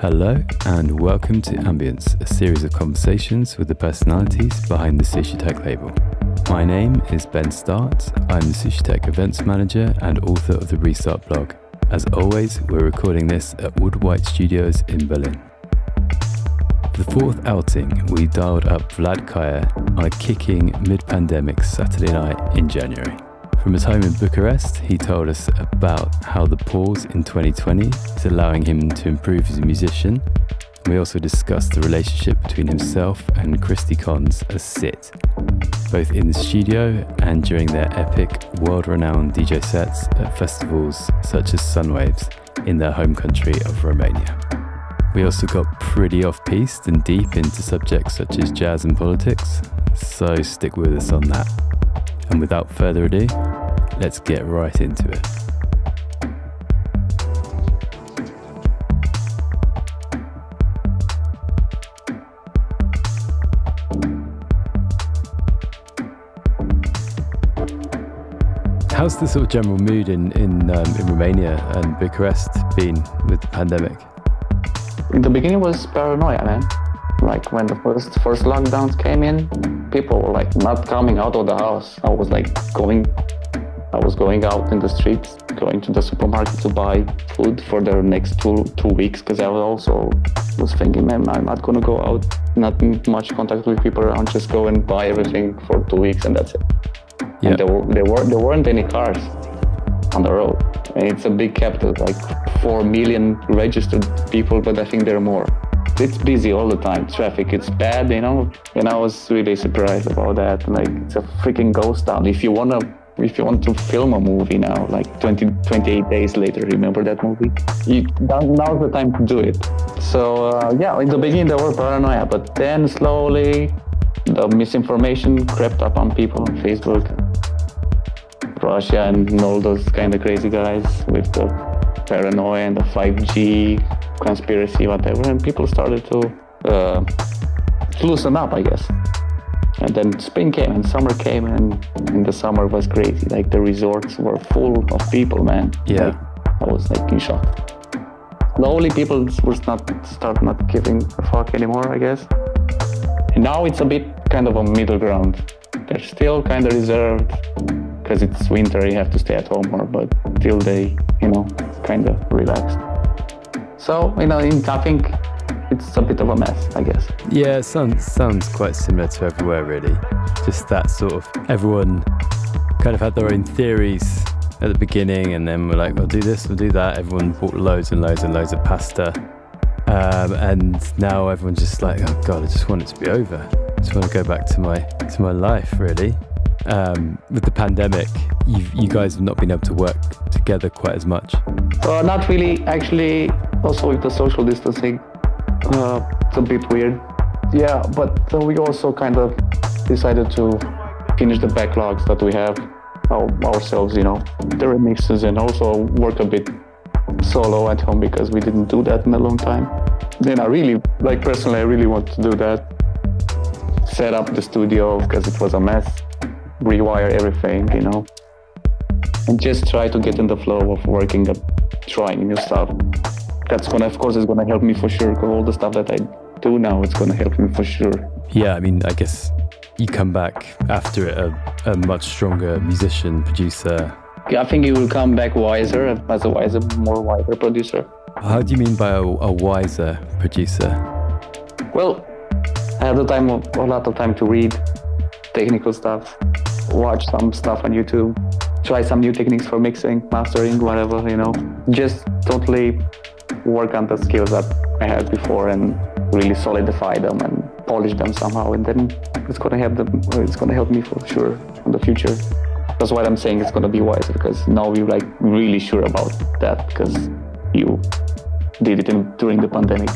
Hello and welcome to Ambience, a series of conversations with the personalities behind the Sushitech label. My name is Ben Start, I'm the Sushitech events manager and author of the Restart blog. As always, we're recording this at Wood White Studios in Berlin. For the fourth outing, we dialed up Vlad Caia on a kicking mid-pandemic Saturday night in January. From his home in Bucharest, he told us about how the pause in 2020 is allowing him to improve as a musician. We also discussed the relationship between himself and Cristi Cons as Sit, both in the studio and during their epic, world-renowned DJ sets at festivals such as Sunwaves in their home country of Romania. We also got pretty off-piste and deep into subjects such as jazz and politics, so stick with us on that. And without further ado, let's get right into it. How's the sort of general mood in Romania and Bucharest been with the pandemic? In the beginning, it was paranoia, man. Like when the first lockdowns came in, people were like not coming out of the house. I was going out in the streets, going to the supermarket to buy food for the next two weeks, because I was thinking, man, I'm not gonna go out, not much contact with people around, just go and buy everything for 2 weeks and that's it. Yeah. And there weren't any cars on the road. And it's a big capital, like 4 million registered people, but I think there are more. It's busy all the time, traffic, it's bad, you know, and I was really surprised about that. Like, it's a freaking ghost town. If you want to film a movie now, like 28 days later, remember that movie? Now's the time to do it. So yeah, in the beginning there were paranoia, but then slowly the misinformation crept up on people on Facebook, Russia and all those kind of crazy guys with the paranoia and the 5G conspiracy, whatever, and people started to loosen up, I guess. And then spring came and summer came, and the summer was crazy. Like the resorts were full of people, man. Yeah. Like, I was like in shock. Slowly people would start not giving a fuck anymore, I guess. And now it's a bit kind of a middle ground. They're still kind of reserved because it's winter, you have to stay at home more, but till they, kind of relaxed. So, I think it's a bit of a mess, I guess. Yeah, it sounds quite similar to everywhere, really. Just that sort of, everyone kind of had their own theories at the beginning, and then we're like, we'll do this, we'll do that. Everyone bought loads and loads and loads of pasta. And now everyone's just like, oh God, I just want it to be over. I just want to go back to my life, really. With the pandemic, you guys have not been able to work together quite as much. Not really, actually. Also with the social distancing, it's a bit weird. Yeah, but we also kind of decided to finish the backlogs that we have ourselves, the remixes, and also work a bit solo at home because we didn't do that in a long time. Then I really want to do that. Set up the studio because it was a mess. Rewire everything, and just try to get in the flow of working up, trying new stuff. That's of course, is gonna help me for sure. Because all the stuff that I do now, it's gonna help me for sure. Yeah, I guess you come back after it a much stronger musician, producer. Yeah, I think you will come back wiser, as a more wiser producer. How do you mean by a wiser producer? Well, I have a lot of time to read technical stuff, watch some stuff on YouTube, try some new techniques for mixing, mastering, whatever, Just totally work on the skills that I had before and really solidify them and polish them somehow, and then it's gonna help me for sure in the future. That's why I'm saying it's gonna be wiser, because now we're like really sure about that, because you did it during the pandemic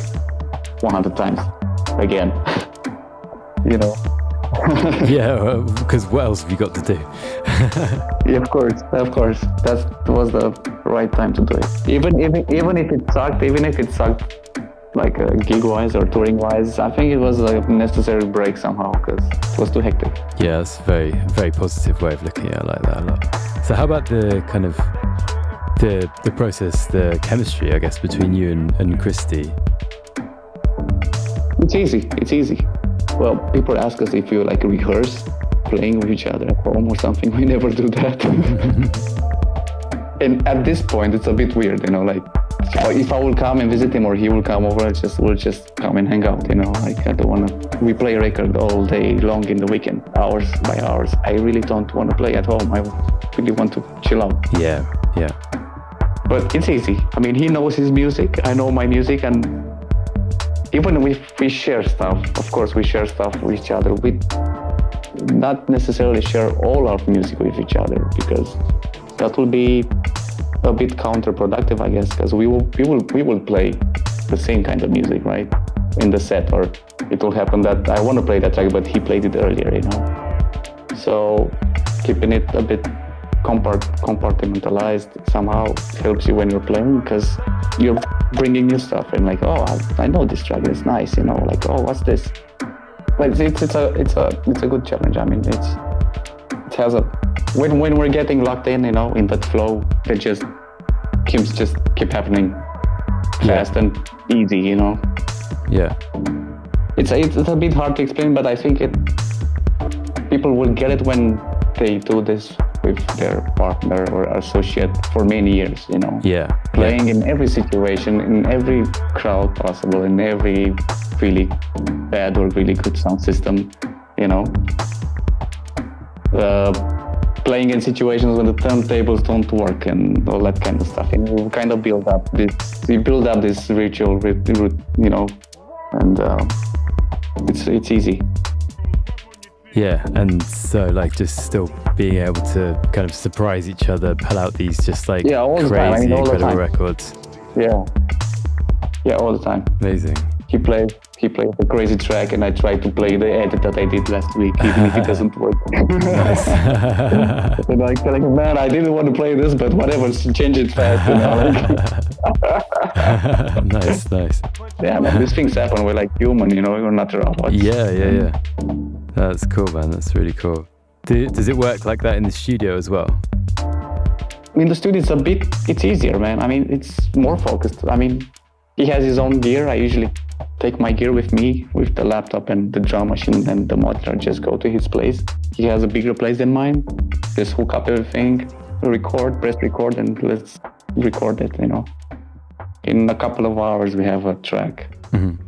100 times again. Yeah, because what else have you got to do? Yeah, of course. That was the right time to do it. Even if it sucked, like gig-wise or touring-wise, I think it was a necessary break somehow because it was too hectic. Yeah, that's a very, very positive way of looking at it. I like that a lot. So how about the kind of the process, the chemistry, I guess, between you and Cristi? It's easy. It's easy. Well, people ask us if you like rehearse playing with each other at home or something. We never do that. And at this point, it's a bit weird, you know, like if I will come and visit him or he will come over, we'll just come and hang out, you know. Like I don't want to, we play record all day long in the weekend, hours by hours. I really don't want to play at home. I really want to chill out. Yeah, yeah. But it's easy. I mean, he knows his music, I know my music, and even if we share stuff, of course we share stuff with each other. We not necessarily share all our music with each other, because that will be a bit counterproductive, I guess, because we will play the same kind of music, right, in the set, or it will happen that I want to play that track, but he played it earlier, you know. So keeping it a bit compartmentalized somehow helps you when you're playing, because you're bringing new stuff and like, oh, I know this track, it's nice, you know, like, oh, what's this? But it's a good challenge. I mean, it has a when we're getting locked in, you know, in that flow, it just keep happening fast and easy, you know. Yeah. It's a bit hard to explain, but I think people will get it when they do this with their partner or associate for many years, you know. Yeah. Playing in every situation, in every crowd possible, in every really bad or really good sound system, you know. Playing in situations when the turntables don't work and all that kind of stuff. And you kind of build up this ritual, you know, and it's easy. Yeah, and so like just still being able to kind of surprise each other, pull out these just like all the crazy, time. I mean, all incredible the time. records. Yeah, all the time. Amazing. He played a crazy track, and I tried to play the edit that I did last week, even if it doesn't work. Nice. And I'm telling, man, I didn't want to play this, but whatever, change it fast. You know, like. Nice. Yeah, man, these things happen. We're like human, you know, we're not robots. Yeah. That's cool, man. That's really cool. Does it work like that in the studio as well? In the studio, it's easier, man. I mean, it's more focused. I mean, he has his own gear. I usually take my gear with me, with the laptop and the drum machine and the modular, just go to his place. He has a bigger place than mine. Just hook up everything, press record, and let's record it, you know. In a couple of hours, we have a track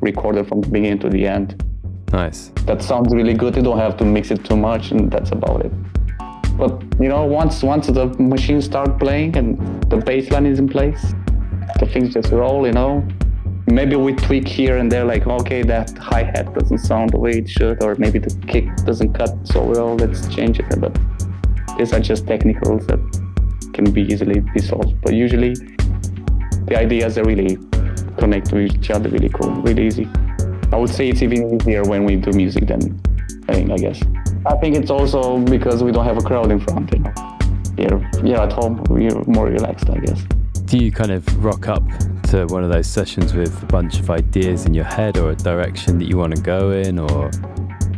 recorded from the beginning to the end. Nice. That sounds really good. You don't have to mix it too much, and that's about it. But, you know, once the machine starts playing and the bass line is in place, the things just roll, you know. Maybe we tweak here and there, like, okay, that hi-hat doesn't sound the way it should, or maybe the kick doesn't cut so well, let's change it. But these are just technicals that can be easily solved. But usually the ideas are really connect to each other, really cool, really easy. I would say it's even easier when we do music than playing, I guess. I think it's also because we don't have a crowd in front, you know. Here at home, we're more relaxed, I guess. Do you kind of rock up to one of those sessions with a bunch of ideas in your head, or a direction that you want to go in, or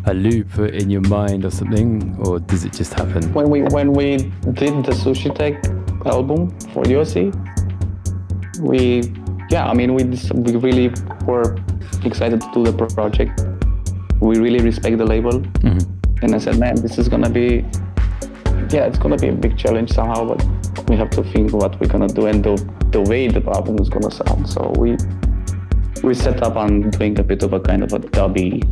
a loop in your mind or something, or does it just happen? When we did the Sushitech album for Yossi, we really were excited to do the project. We really respect the label. And I said, man, this is gonna be, it's gonna be a big challenge somehow, but we have to think what we're gonna do and the way the album is gonna sound. So we set up on doing a bit of a kind of a dubby,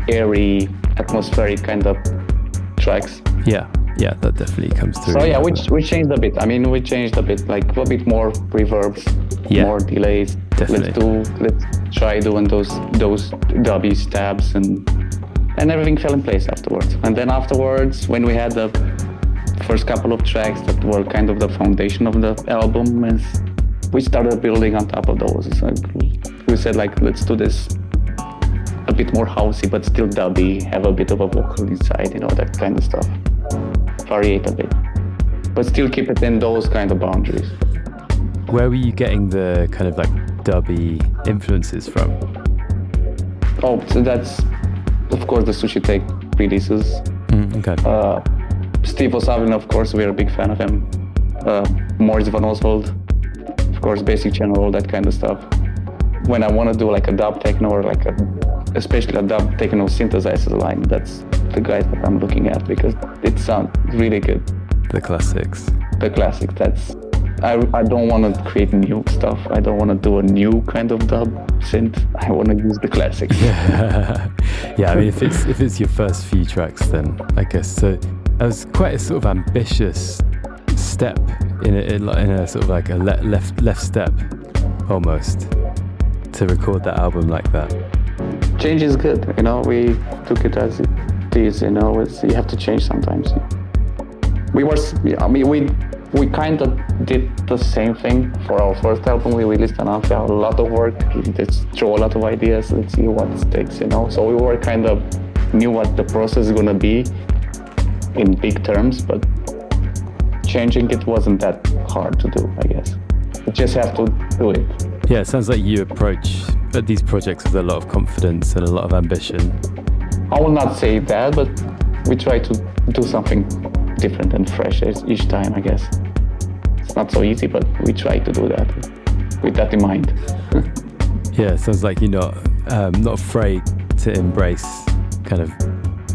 airy, atmospheric kind of tracks. Yeah, that definitely comes through. So we changed a bit. I mean, we changed a bit, like a bit more reverbs, more delays. Definitely. Let's try doing those dubby stabs, and everything fell in place afterwards. And then afterwards, when we had the first couple of tracks that were kind of the foundation of the album, we started building on top of those. So we said, like, let's do this a bit more housey, but still dubby, have a bit of a vocal inside, you know, that kind of stuff. Variate a bit, but still keep it in those kind of boundaries. Where were you getting the kind of like dubby influences from? Oh, so that's, of course, the Sushitech releases. Okay. Steve Osavin, of course, we're a big fan of him. Morris Van Oswald, of course, Basic Channel, all that kind of stuff. when I want to do like a dub techno or like especially a dub techno synthesizer line, that's the guys that I'm looking at because it sounds really good. The classics. The classics. I don't want to create new stuff. I don't want to do a new kind of dub synth. I want to use the classics. Yeah, I mean, if it's your first few tracks, then I guess so. That was quite a sort of ambitious step in a sort of like a left step almost to record that album like that. Change is good, you know. We took it as it is, you know. You have to change sometimes. We kind of did the same thing for our first album. We released an Amphia, a lot of work. Let's throw a lot of ideas. Let's see what sticks, you know. So we were kind of knew what the process is gonna be in big terms, but changing it wasn't that hard to do, I guess. You just have to do it. Yeah, it sounds like you approach these projects with a lot of confidence and a lot of ambition. I will not say that, but we try to do something different and fresh each time, I guess. It's not so easy, but we try to do that with that in mind. Yeah, it sounds like you're not afraid to embrace kind of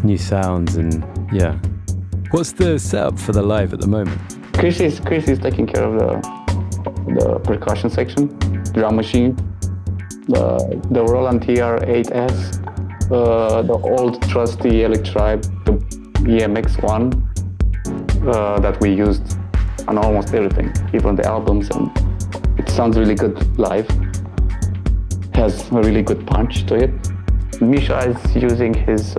new sounds and yeah. What's the setup for the live at the moment? Cristi is taking care of the percussion section, drum machine, the Roland TR-8S, the old trusty Electribe, the EMX1 that we used on almost everything, even the albums, and it sounds really good live. Has a really good punch to it. Misha is using his,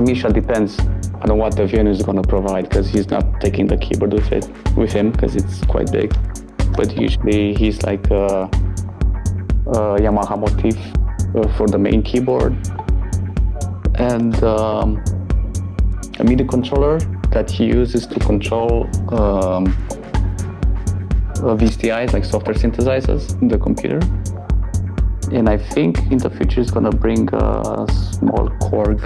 Misha depends on what the venue is going to provide, because he's not taking the keyboard with him because it's quite big. But usually he's like a Yamaha motif for the main keyboard, and a MIDI controller that he uses to control VSTIs, like software synthesizers in the computer. And I think in the future he's going to bring a small Korg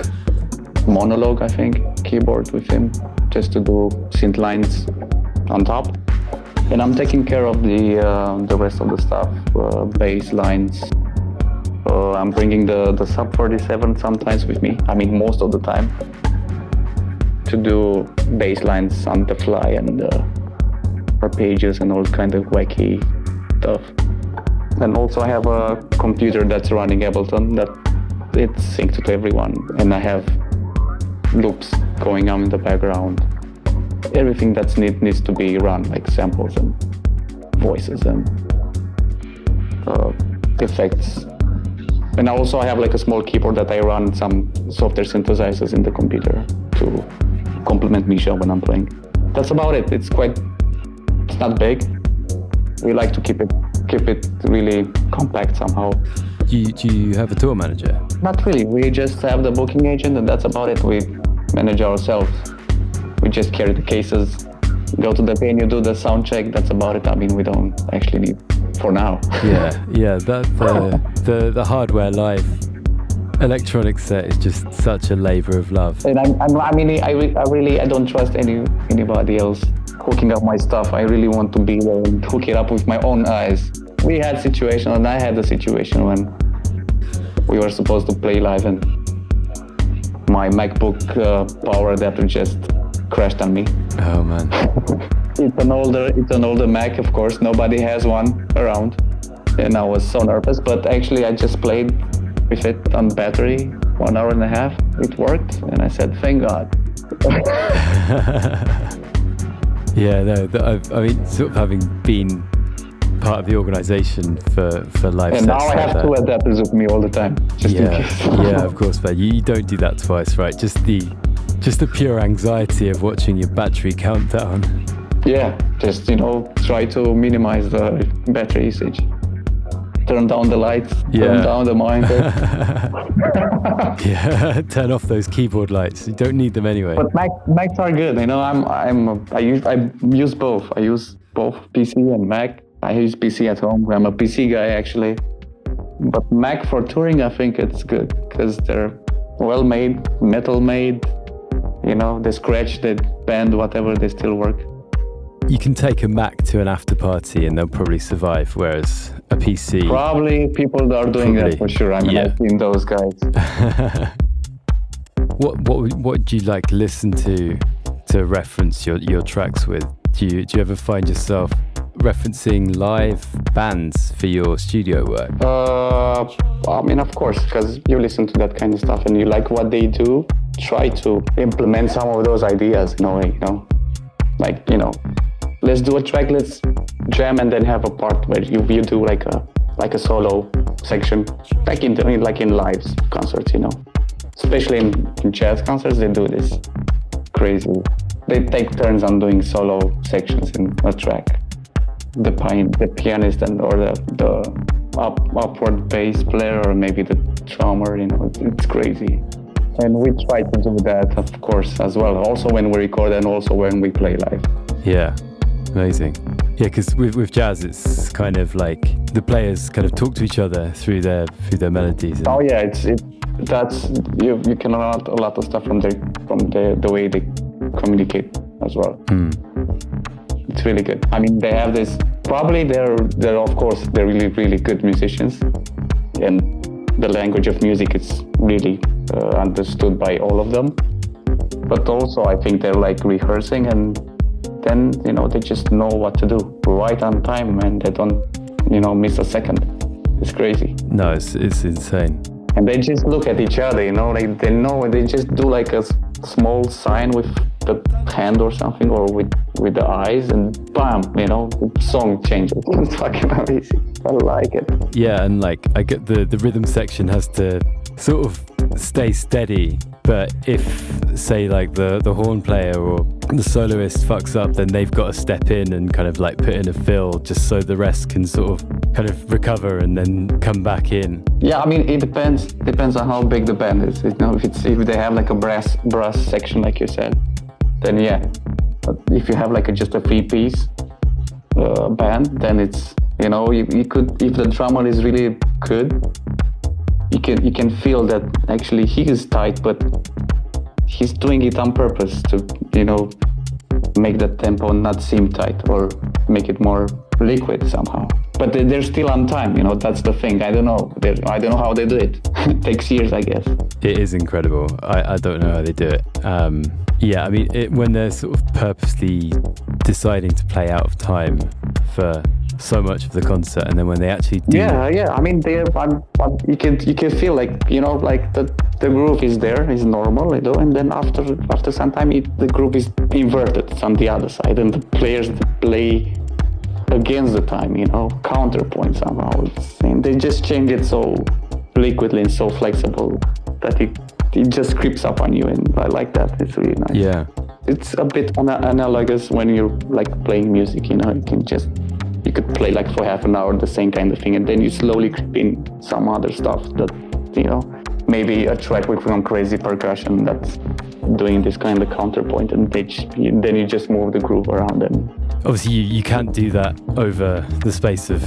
Monologue, I think, keyboard with him, just to do synth lines on top. And I'm taking care of the rest of the stuff, bass lines. I'm bringing the Sub 47 sometimes with me, I mean most of the time, to do bass lines on the fly and arpeggios and all kind of wacky stuff. And also I have a computer that's running Ableton that it's synced to everyone, and I have loops going on in the background. Everything that's needs to be run, like samples and voices and effects. And also I have like a small keyboard that I run some software synthesizers in the computer to complement Misha when I'm playing. That's about it. It's not big. We like to keep it really compact somehow. Do you have a tour manager? Not really. We just have the booking agent, and that's about it. We manage ourselves. We just carry the cases, go to the venue, do the sound check. That's about it. I mean, we don't actually need for now. Yeah. That the hardware live electronic set is just such a labor of love. And I don't trust anybody else hooking up my stuff. I really want to be there and hook it up with my own eyes. We had situation, and I had a situation when we were supposed to play live, and my MacBook power adapter just crashed on me. Oh man! It's an older Mac, of course. Nobody has one around, and I was so nervous. But actually, I just played with it on battery 1 hour and a half. It worked, and I said, "Thank God." Yeah, no. I mean, sort of having been part of the organisation for live and sets. And now I have like 2 adapters with me all the time, just in case. Yeah, of course, but you don't do that twice, right? Just the pure anxiety of watching your battery countdown. Yeah, just try to minimize the battery usage. Turn down the lights, turn down the monitor. Yeah, turn off those keyboard lights. You don't need them anyway. But Macs are good. I use both. I use both PC and Mac. I use PC at home. I'm a PC guy actually. But Mac for touring, I think it's good because they're well made, metal made. They scratch, they bend, whatever, they still work. you can take a Mac to an after party and they'll probably survive, whereas a PC... Probably people are doing that for sure. I mean, I've seen those guys. What do you like listen to reference your tracks with? Do you ever find yourself referencing live bands for your studio work? I mean, of course, because you listen to that kind of stuff and you like what they do. Try to implement some of those ideas in a way, you know? Like, you know, let's do a track, let's jam, and then have a part where you do like a solo section, like in live concerts, you know. Especially in jazz concerts, they do this crazy. They take turns on doing solo sections in a track. The pianist or the upward bass player, or maybe the drummer, you know, it's crazy. And we try to do that, of course, as well. Also when we record and also when we play live. Yeah, amazing. Yeah, because with jazz, it's kind of like the players kind of talk to each other through their melodies. Oh yeah, that's you can learn a lot of stuff from the way they communicate as well. It's really good. I mean, they have this. Probably they're of course they're really good musicians, and the language of music is really understood by all of them. But also, I think they're like rehearsing, and then you know they just know what to do right on time, and they don't miss a second. It's crazy. No, it's insane. And they just look at each other, you know, like they just do like a small sign with the hand or something, or with the eyes, and bam, you know, the song changes. It's fucking amazing. I like it. Yeah, and like I get the rhythm section has to sort of stay steady, but if say like the horn player or the soloist fucks up, then they've got to step in and kind of like put in a fill just so the rest can sort of kind of recover and then come back in. Yeah, I mean, it depends on how big the band is. You know, if they have like a brass section, like you said, then yeah. But if you have like just a 3-piece band, then it's, you know, you could, if the drummer is really good, you can feel that actually he is tight, but he's doing it on purpose to, you know, make the tempo not seem tight or make it more liquid somehow. But they're still on time, you know, that's the thing. I don't know how they do it. It takes years, I guess. It is incredible. I don't know how they do it. Yeah, I mean, when they're sort of purposely deciding to play out of time for so much of the concert, and then when they actually do... Yeah. I mean, you can feel like, you know, like the groove is there, is normal, you know, and then after some time, the groove is inverted. It's on the other side, and the players play against the time, you know, counterpoint somehow. And they just change it so liquidly and so flexible that it just creeps up on you, and I like that. It's really nice. Yeah. It's a bit analogous when you're like playing music, you know, you could play like for half an hour the same kind of thing, and then you slowly creep in some other stuff that, you know, maybe a track with some crazy percussion that's doing this kind of counterpoint, and then you just move the groove around. And obviously you can't do that over the space of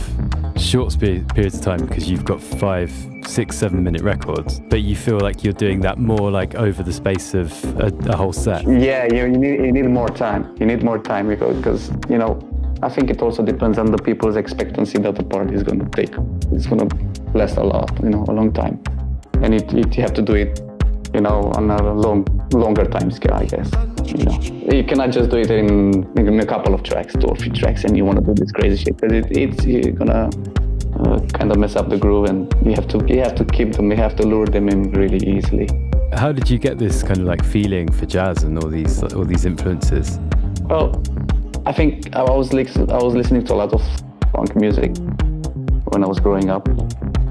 short periods of time because you've got 5, 6, 7 minute records, but you feel like you're doing that more like over the space of a whole set. Yeah, you need more time. You need more time because, you know, I think it also depends on the people's expectancy that the party is going to take. It's going to last a long time. And you have to do it, you know, on a longer time scale, I guess. You know, you cannot just do it in a couple of tracks, 2 or 3 tracks, and you want to do this crazy shit. Because you're gonna kind of mess up the groove, and you have to keep them. You have to lure them in really easily. How did you get this kind of like feeling for jazz and all these influences? Well, I think I was listening to a lot of funk music when I was growing up.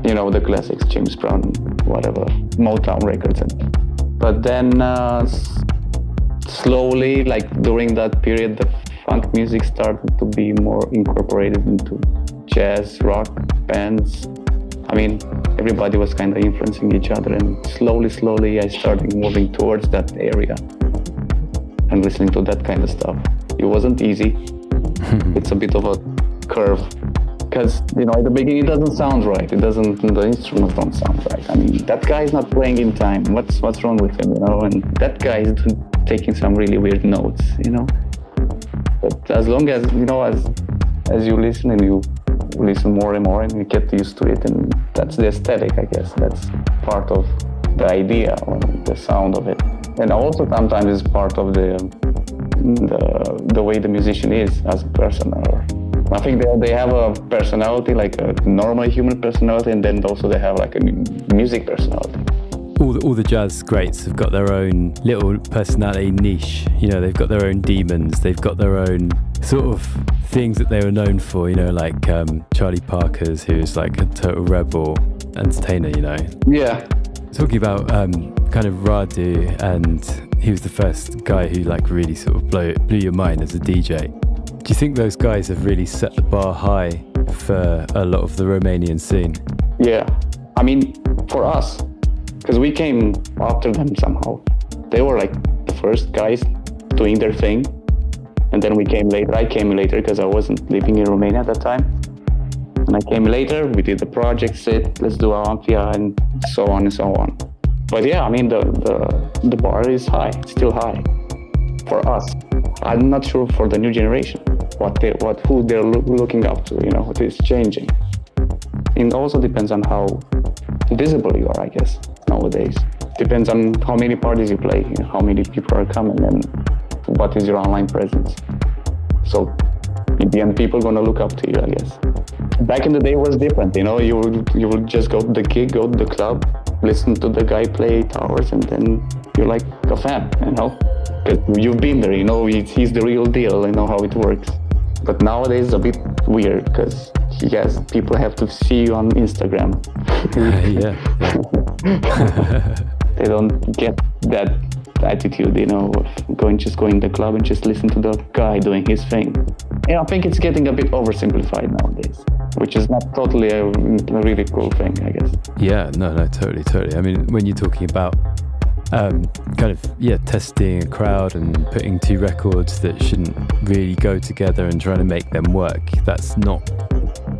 You know, the classics, James Brown, whatever, Motown records. But then slowly, like during that period, the funk music started to be more incorporated into jazz, rock, bands. I mean, everybody was kind of influencing each other, and slowly I started moving towards that area and listening to that kind of stuff. It wasn't easy. It's a bit of a curve. Because, you know, at the beginning it doesn't sound right. The instruments don't sound right. I mean, that guy is not playing in time. What's wrong with him, you know? And that guy is taking some really weird notes, you know? But as long as, as you listen and you listen more and more and you get used to it, and that's the aesthetic, I guess. That's part of the idea or the sound of it. And also sometimes it's part of the way the musician is as a person. Or I think they have a personality, like a normal human personality, and then also they have like a music personality. All the jazz greats have got their own little personality niche. They've got their own demons. They've got their own sort of things that they were known for. Like Charlie Parker's, who's like a total rebel entertainer. Yeah. Talking about kind of Radu, and he was the first guy who like really sort of blew your mind as a DJ. Do you think those guys have really set the bar high for a lot of the Romanian scene? Yeah, I mean, for us, because we came after them somehow. They were like the first guys doing their thing, and then we came later. I came later because I wasn't living in Romania at that time. And I came later, we did the project set, let's do Amphia, and so on and so on. But yeah, I mean, the bar is high, it's still high for us. I'm not sure for the new generation, who they're looking up to, what is changing. It also depends on how visible you are, I guess, nowadays. Depends on how many parties you play, how many people are coming, and what is your online presence. So in the end, people are gonna look up to you, I guess. Back in the day, it was different. You would just go to the gig, go to the club, listen to the guy play 8 hours, and then you're like a fan, because you've been there. He's the real deal. How it works. But nowadays, it's a bit weird because people have to see you on Instagram. Yeah. They don't get that attitude, of going to the club and just listen to the guy doing his thing. I think it's getting a bit oversimplified nowadays, which is not totally a really cool thing, I guess. Yeah, no, totally. I mean, when you're talking about testing a crowd and putting 2 records that shouldn't really go together and trying to make them work,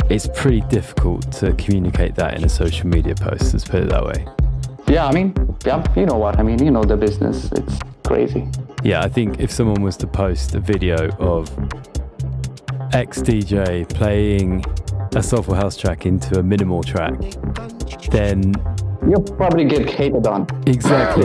it's pretty difficult to communicate that in a social media post, let's put it that way. Yeah, I mean, you know what I mean, the business, it's crazy. Yeah, I think if someone was to post a video of X DJ playing a soulful house track into a minimal track, then you'll probably get hated on. Exactly.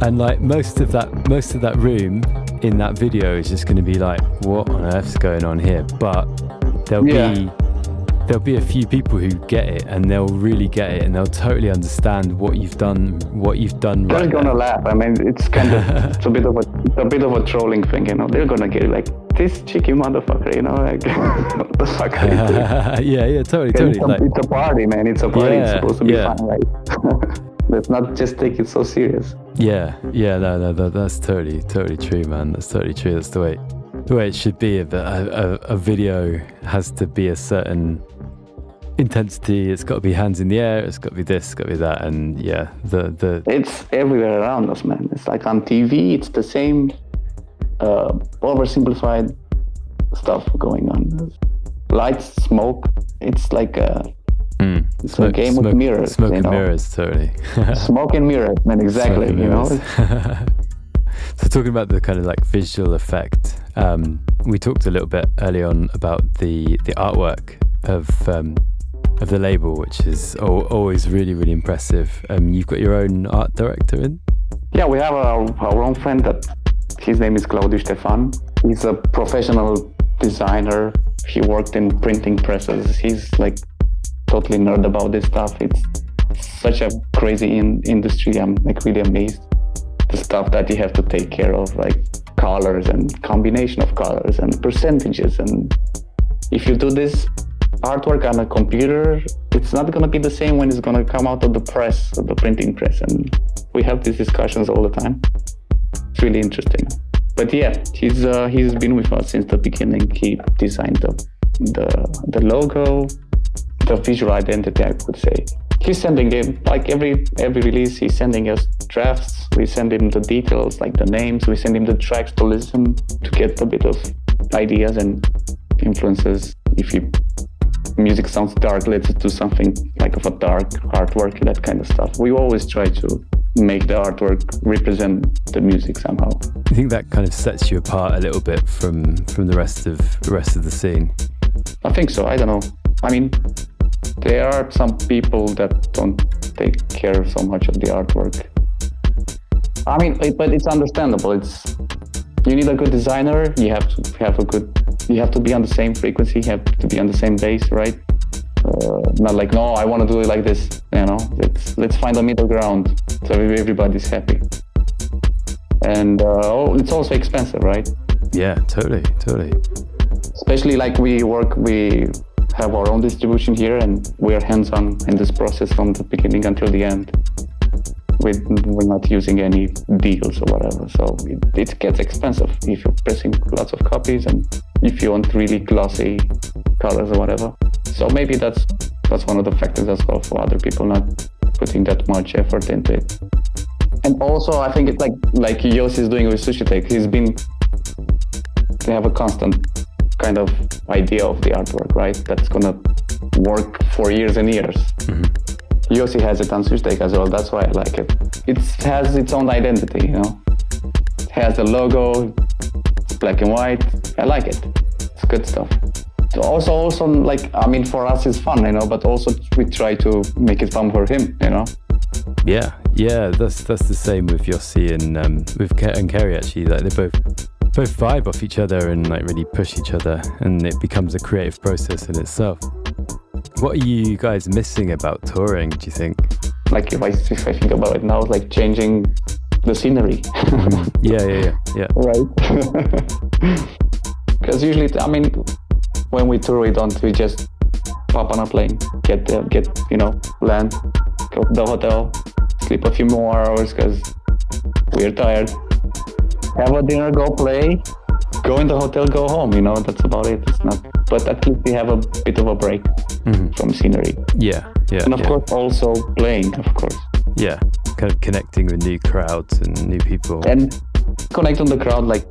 And like most of that room in that video is just going to be like, what on earth's going on here? But there'll be a few people who get it, and they'll really get it, and they'll totally understand what you've done They're gonna laugh. I mean, it's kind of it's a bit of a trolling thing, They're gonna get like, this cheeky motherfucker, like what the fuck are you doing? Yeah, totally. It's a party, man. It's a party. It's supposed to be fun, right? Let's not just take it so serious. Yeah. No, that's totally true, man. That's totally true. That's the way it should be. A video has to be a certain intensity. It's got to be hands in the air. It's got to be this. It's got to be that. And yeah, it's everywhere around us, man. It's like on TV. It's the same oversimplified stuff going on. Lights, smoke. It's like it's a game with mirrors. Smoke and mirrors, totally. Smoke and mirrors, man. Exactly. So talking about the kind of like visual effect, we talked a little bit early on about the artwork of the label, which is always really, really impressive. You've got your own art director in? Yeah, we have our own friend his name is Claudiu Ștefan. He's a professional designer. He worked in printing presses. He's like totally nerd about this stuff. It's such a crazy industry. I'm like really amazed. The stuff that you have to take care of, like colors and combination of colors and percentages. And if you do this artwork on a computer, it's not going to be the same when it's going to come out of the press, of the printing press. And we have these discussions all the time. It's really interesting. But yeah, he's been with us since the beginning. He designed the logo, the visual identity, I would say. He's sending him, like every release, he's sending us drafts. We send him the details, like the names. We send him the tracks to listen, to get a bit of ideas and influences. If music sounds dark, let's do something like of a dark artwork, that kind of stuff. We always try to make the artwork represent the music somehow. I think that kind of sets you apart a little bit from the rest of the scene. I think so. I don't know. I mean, there are some people that don't take care so much of the artwork. I mean, but it's understandable. You need a good designer. You have to be on the same frequency. You have to be on the same bass, right? Not like, no, I want to do it like this. You know, let's find a middle ground so everybody's happy. And it's also expensive, right? Yeah, totally. Especially like we have our own distribution here, and we are hands-on in this process from the beginning until the end. We're not using any deals or whatever, so it gets expensive if you're pressing lots of copies and if you want really glossy colors or whatever. So maybe that's one of the factors as well for other people not putting that much effort into it. And also, I think it's like Yossi is doing with Sushitech. They have a constant kind of idea of the artwork, right? That's gonna work for years and years. Mm-hmm. Yossi has it on Sushitech as well. That's why I like it. It has its own identity, you know. It has the logo. It's black and white. I like it. It's good stuff. Also, like, I mean, for us it's fun, you know, but also we try to make it fun for him, you know. Yeah, that's the same with Yossi and with Carrie actually. Like they both vibe off each other and like really push each other, and it becomes a creative process in itself. What are you guys missing about touring, do you think? Like if I think about it now, it's like changing the scenery. Yeah. Right. Because usually, I mean, when we tour, we just pop on a plane, get there, land, go to the hotel, sleep a few more hours because we're tired, have a dinner, go play, go in the hotel, go home, you know, that's about it. It's not, but at least we have a bit of a break from scenery. Yeah. And of course also playing, of course. Yeah, kind of connecting with new crowds and new people. And connect on the crowd like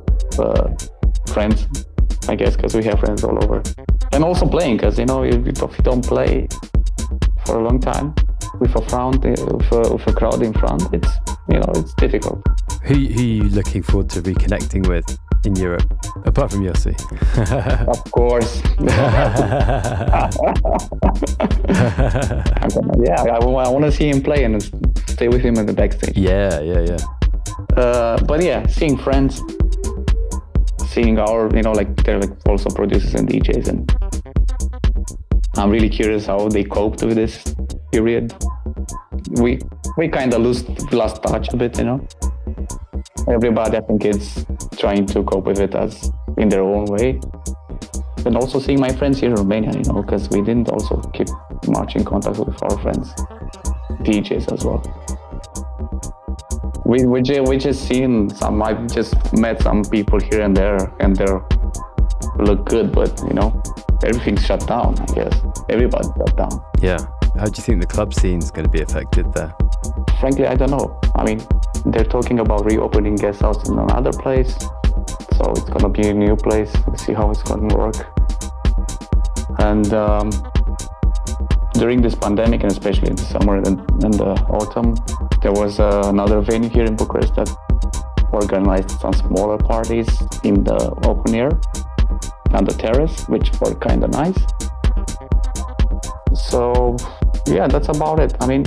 friends, I guess, because we have friends all over. And also playing, because, you know, if you don't play for a long time with a crowd in front, it's difficult. Who are you looking forward to reconnecting with in Europe, apart from Yossi? Of course. I want to see him play and stay with him in the backstage. Yeah. But yeah, seeing friends, seeing our, they're like also producers and DJs, and I'm really curious how they coped with this period. We kind of lost touch a bit, you know. Everybody, I think, is trying to cope with it as in their own way. And also seeing my friends here in Romania, you know, because we didn't also keep much in contact with our friends, DJs as well. We just seen some. I've just met some people here and there, and they look good, but you know, everything's shut down. I guess everybody's shut down. Yeah. How do you think the club scene's going to be affected there? Frankly, I don't know. I mean, they're talking about reopening guest house in another place, so it's gonna be a new place. We'll see how it's gonna work. And during this pandemic, and especially in the summer and the autumn, there was another venue here in Bucharest that organized some smaller parties in the open air on the terrace, which were kind of nice. So yeah, that's about it. I mean,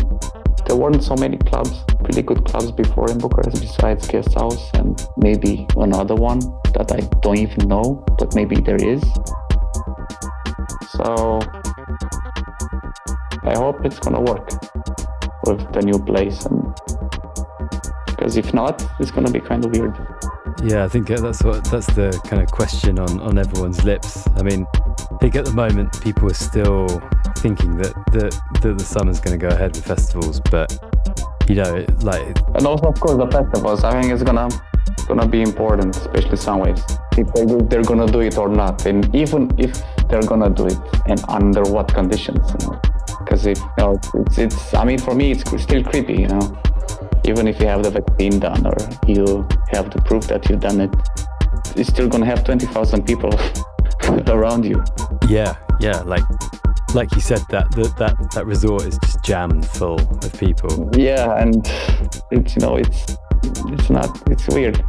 there weren't so many clubs, pretty good clubs before in Bucharest besides Guest House and maybe another one that I don't even know, but maybe there is. So I hope it's gonna work with the new place, and because if not, it's gonna be kind of weird. Yeah, I think that's the kind of question on everyone's lips. I mean, I think at the moment people are still thinking that the summer's going to go ahead with festivals, but you know, like, and also of course the festivals. I think it's gonna be important, especially Sunwaves, if they're gonna do it or not, and even if they're gonna do it, and under what conditions. Because if it's I mean, for me it's still creepy, you know. Even if you have the vaccine done or you have the proof that you've done it, you're still gonna have 20,000 people around you. Yeah, like like you said, that resort is just jammed full of people. Yeah, and it's weird.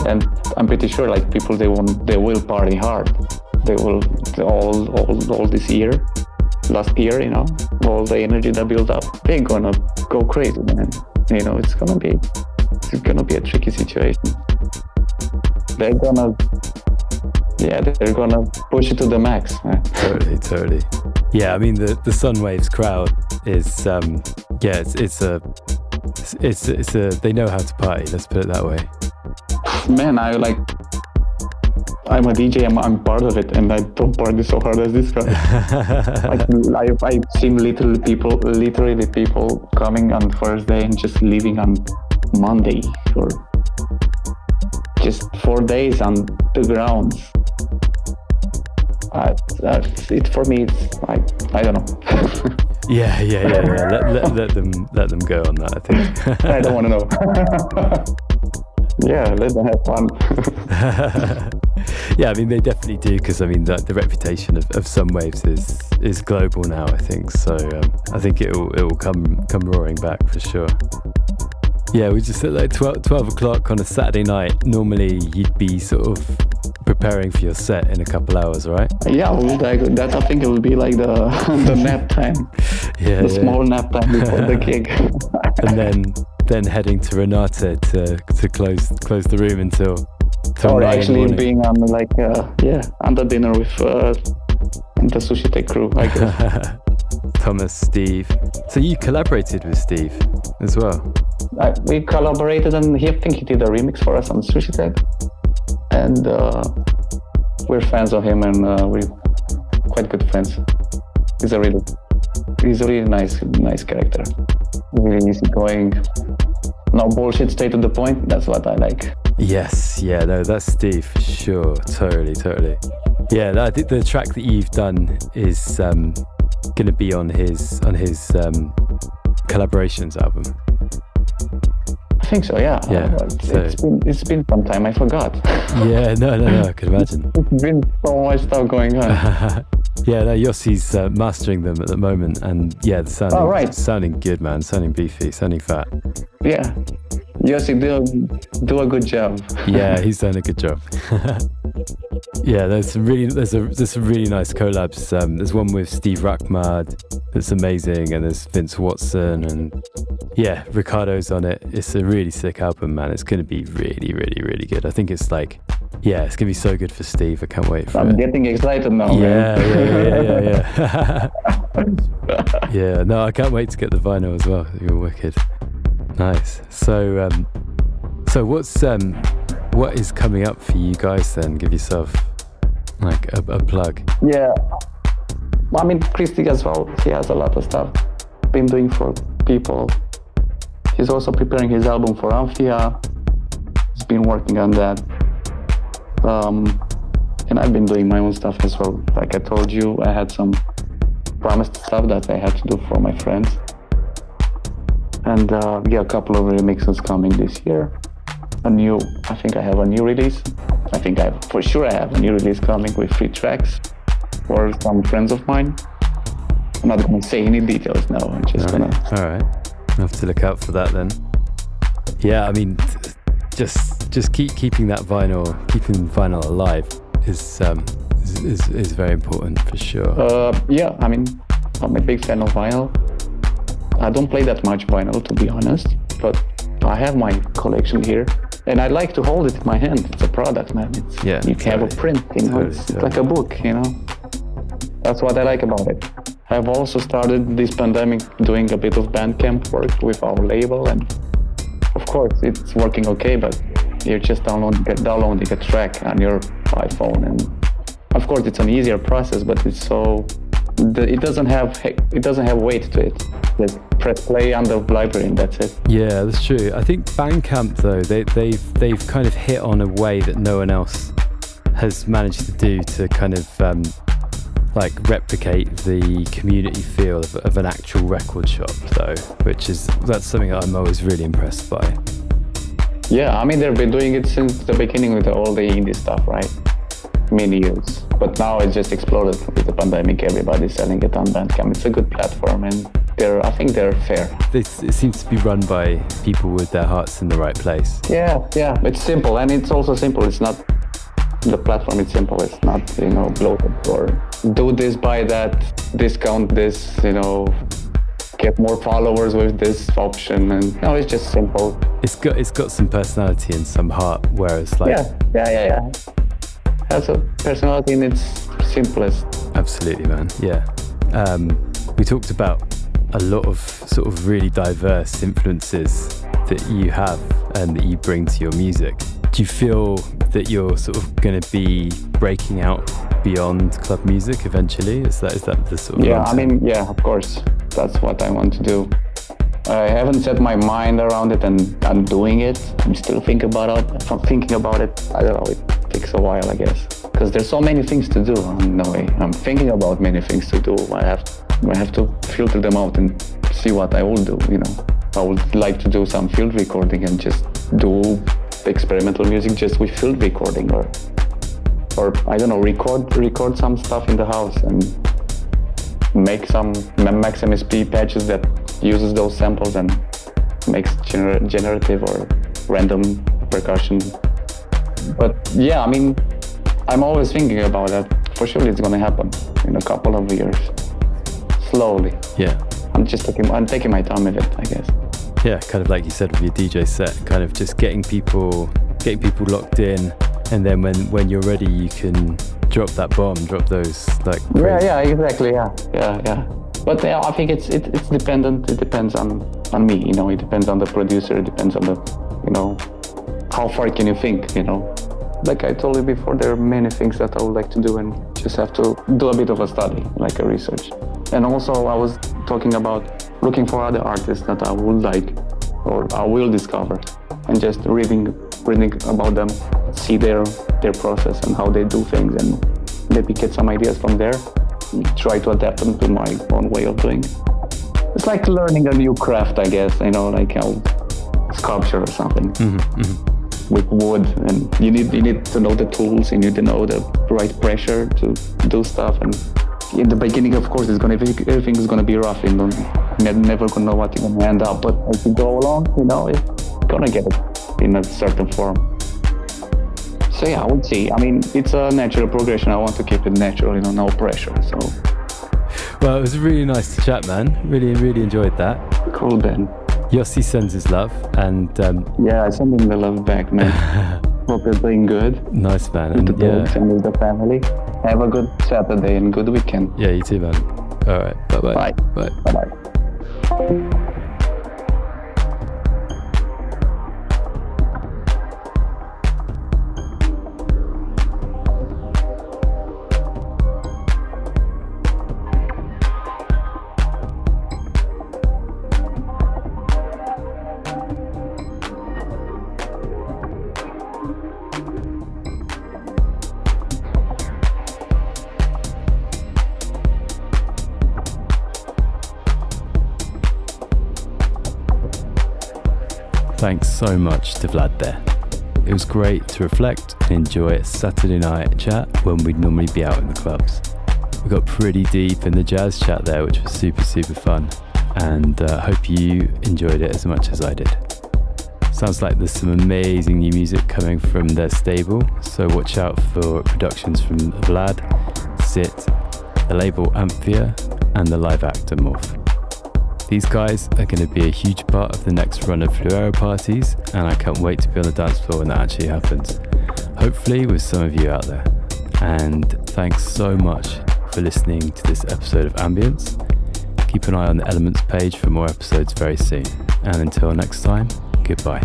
And I'm pretty sure like people they will party hard. They will all this year, last year, all the energy that built up, they're gonna go crazy, man. It's gonna be a tricky situation. They're gonna push it to the max, man. Totally. Yeah, I mean the Sunwaves crowd is it's a they know how to party. Let's put it that way. Man, I'm a DJ. I'm part of it, and I don't party so hard as this guy. I've seen literally people coming on Thursday and just leaving on Monday for just 4 days on the grounds. For me, it's like, I don't know. Yeah. Let them go on that, I think. I don't want to know. Yeah, let them have fun. Yeah, I mean they definitely do, because I mean the reputation of Sunwaves is global now, I think. So I think it will come roaring back for sure. Yeah, we just at like 12 o'clock on a Saturday night. Normally you'd be sort of preparing for your set in a couple hours, right? Yeah, that I think it will be like the nap time. Yeah, small nap time before the gig. And then heading to Renate to close the room until or actually being on under dinner with the Sushitech crew, I guess. Thomas, Steve. So you collaborated with Steve as well? We collaborated, and I think he did a remix for us on Sushitech. And we're fans of him, and we're quite good friends. He's a really nice character. Really easygoing. No bullshit, straight to the point. That's what I like. Yes, yeah, no, that's Steve for sure. Totally. Yeah, I think the track that you've done is going to be on his collaborations album. I think so, yeah. It's been some time, I forgot. Yeah, no, I can imagine. It's been so much stuff going on. Yeah, no, Yossi's mastering them at the moment, and yeah, sounding good, man, sounding beefy, sounding fat. Yeah, Yossi do a good job. Yeah, he's done a good job. Yeah, there's some really nice collabs. There's one with Steve Rachmad that's amazing, and there's Vince Watson, and yeah, Ricardo's on it. It's a really sick album, man. It's going to be really, really, really good. I think it's like, yeah, it's going to be so good for Steve. I can't wait for it. I'm getting excited now, yeah, man. Yeah. Yeah, no, I can't wait to get the vinyl as well. You're wicked. Nice. So what is coming up for you guys then? Give yourself like a plug. Yeah, I mean, Cristi as well, he has a lot of stuff been doing for people. He's also preparing his album for Amphia. He's been working on that. And I've been doing my own stuff as well. Like I told you, I had some promised stuff that I had to do for my friends. And a couple of remixes coming this year. I think I have a new release. I have a new release coming with 3 tracks for some friends of mine. I'm not going to say any details now. I'm just All right. I'll have to look out for that then. Yeah, I mean, just keeping vinyl alive is very important for sure. Yeah, I mean, I'm a big fan of vinyl. I don't play that much vinyl, to be honest, but I have my collection here, and I like to hold it in my hand. It's a product, man. You can have a print, it's like a book, That's what I like about it. I've also started this pandemic doing a bit of Bandcamp work with our label, and of course it's working okay, but you're just downloading a track on your iPhone, and of course it's an easier process, but it doesn't have weight to it. Just press play on the library and that's it. Yeah, that's true. I think Bandcamp though, they've kind of hit on a way that no one else has managed to do to kind of like replicate the community feel of an actual record shop though, that's something that I'm always really impressed by. Yeah, I mean they've been doing it since the beginning with all the indie stuff, right? Many years. But now it's just exploded with the pandemic. Everybody's selling it on Bandcamp. It's a good platform, and I think they're fair. It seems to be run by people with their hearts in the right place. Yeah. It's simple, and it's also simple. It's not the platform. It's simple. It's not bloated or do this, buy that, discount this. Get more followers with this option, and no, it's just simple. It's got some personality and some heart, whereas yeah. Has a personality in its simplest. Absolutely, man. Yeah. We talked about a lot of sort of really diverse influences that you have and that you bring to your music. Do you feel that you're sort of going to be breaking out beyond club music eventually? Is that the sort of yeah, of course. That's what I want to do. I haven't set my mind around it, and I'm doing it. I'm still thinking about it. If I'm thinking about it, I don't know, it takes a while, I guess. Because there's so many things to do. I'm thinking about many things to do. I have to filter them out and see what I will do, I would like to do some field recording and just do experimental music just with field recording, or I don't know, record some stuff in the house and make some Max MSP patches that uses those samples and makes generative or random percussion. But yeah, I'm always thinking about that. For sure it's gonna happen in a couple of years. Slowly. Yeah. I'm taking my time with it, I guess. Yeah, kind of like you said with your DJ set, kind of just getting people locked in, and then when you're ready, you can drop that bomb, drop those like crazy. Yeah, exactly. Yeah. But yeah, I think it's dependent. It depends on me. It depends on the producer. It depends on the how far can you think. Like I told you before, there are many things that I would like to do, and just have to do a bit of a study, like a research. And also, I was talking about looking for other artists that I would like or I will discover, and just reading about them, see their process and how they do things, and maybe get some ideas from there. Try to adapt them to my own way of doing it. It's like learning a new craft, I guess. Like sculpture or something. With wood, and you need to know the tools, you need to know the right pressure to do stuff. And in the beginning, of course, everything is gonna be rough, and never gonna know what you're gonna end up. But as you go along, you're gonna get it in a certain form. So yeah, I would see. It's a natural progression. I want to keep it natural, no pressure. So. Well, it was really nice to chat, man. Really, really enjoyed that. Cool, Ben. Yossi sends his love, and yeah, I send him the love back, man. Hope you're doing good. Nice, man. With the dogs and with the family. Have a good Saturday and good weekend. Yeah, you too, man. All right, bye-bye. Bye. Bye-bye. Thanks so much to Vlad there. It was great to reflect and enjoy a Saturday night chat when we'd normally be out in the clubs. We got pretty deep in the jazz chat there, which was super, super fun, and hope you enjoyed it as much as I did. Sounds like there's some amazing new music coming from their stable, so watch out for productions from Vlad, Sit, the label Amphia, and the live actor Morph. These guys are going to be a huge part of the next run of Fluero parties, and I can't wait to be on the dance floor when that actually happens. Hopefully with some of you out there. And thanks so much for listening to this episode of Ambience. Keep an eye on the Elements page for more episodes very soon. And until next time, goodbye.